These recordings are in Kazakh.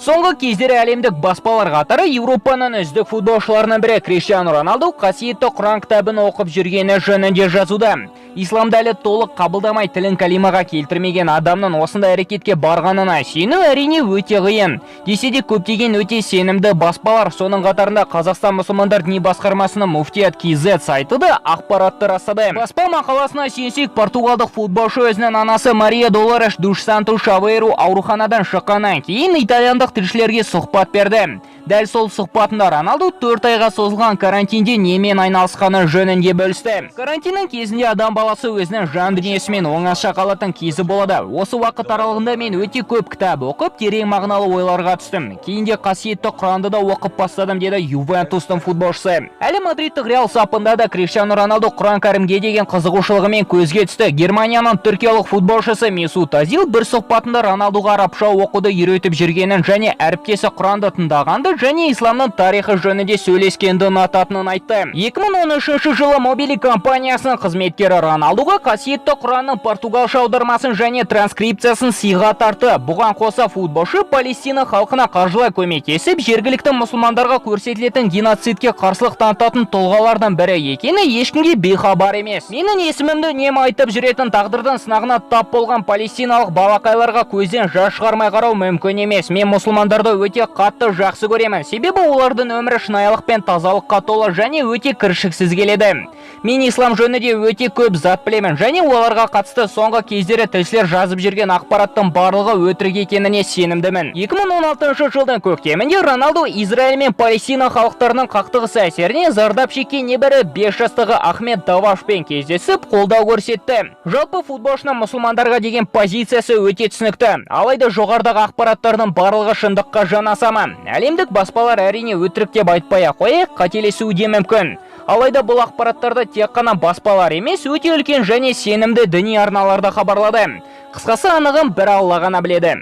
Соңғы кездері әлемдік баспалар қатары Еуропаның үздік футболшыларының бірі Криштиану Роналду қасиетті Құран кітабын оқып жүргені жөнінде жазуда. Исламды әлі толық қабылдамай тілін калимаға келтірмеген адамның осындай әрекетке барғанына сену әрине өте қиын. Десе де көптеген өте сенімді баспалар, соның қатарында Қазақстан мұсылмандар діни басқармасының Муфтият KZ сайты да ақпаратты растады. Баспа мақаласына сенсек, португалдық футболшы өзінің анасы Мария Долореш душ Санту Шавейру ауруханадан шыққаннан кейін итальяндық тілшілерге сұхбат берді. Дәл сол сұхбатында Роналду 4 айға созылған карантинде немен айналысқаны жөнінде бөлісті. Карантиннің кезінде адам баласы өзінің жан дүниесімен оңаша қалатын кезі болады. Осы уақыт аралығында мен өте көп кітап оқып, терең мағыналы ойларға түстім. Кейінде қасиетті Құранды да оқып бастадым, деді Ювентустың футболшысы. Әлі Мадридтік Реал сапында да Криштиану Роналду Құран кәрімге деген қызығушылығымен көзге түсті. Германияның түркиялық футболшысы Месут Азил бір сұхбатында Роналдуға арабша оқуды үйретіп жүргенін және әріптесі Құранды тыңдағанды және исламның тарихы жөнінде сөйлескенді ұнататынын айтты. 2013 жылы Мобили компаниясының қызметкері Роналдуға қасиетті Құранның португалша аудармасын және транскрипциясын сыйға тартты. Бұған қоса футболшы Палестина халқына қаржылай көмектесіп, жергілікті мұсылмандарға көрсетілетін геноцидке қарсылық танытатын тұлғалардан бірі екені ешкімге бейхабар емес. Менің есімімді үнемі айтып жүретін тағдырдың сынағына тап болған палестиналық балақайларға көзден жас шығармай қарау мүмкін емес. Мен мұсылмандарды өте қатты жақсы көремін. Себебі олардың өмірі шынайылық пен тазалыққа толы және өте кіршіксіз келеді. Мен ислам жөнінде өте көп зат білемін және оларға қатысты соңғы кездері тілшілер жазып жүрген ақпараттың барлығы өтірік екеніне сенімдімін. 2016 жылдың көктемінде Роналду Израиль мен Палестина халықтарының қақтығысы әсерінен зардап шеккен небәрі 5 жастағы Ахмед Давашпен кездесіп, қолдау көрсетті. Жалпы футболшының мұсылмандарға деген позициясы өте түсінікті. Алайда жоғарыдағы ақпараттардың барлығы шындыққа жанасама. Әлемдік баспалар әрине өтірік деп айтпай-ақ қояйық, қателесуі де мүмкін. Алайда бұл ақпараттарды тек қана баспалар емес, өте үлкен және сенімді діни арналарда хабарлады. Қысқасы анығын бір Алла ғана біледі.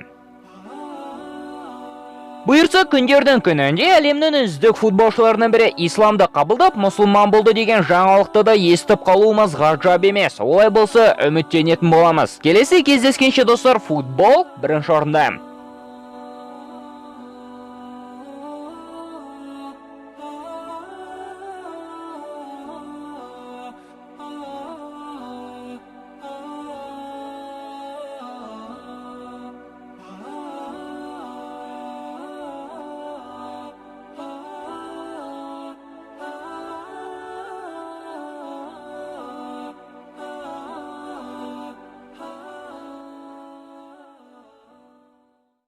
Бұйырса күндердің күнінде әлемнің үздік футболшыларының бірі исламды қабылдап мұсылман болды деген жаңалықты да естіп қалуымыз ғажап емес. Олай болса үміттенетін боламыз. Келесі кездескенше достар, футбол бірінші орында.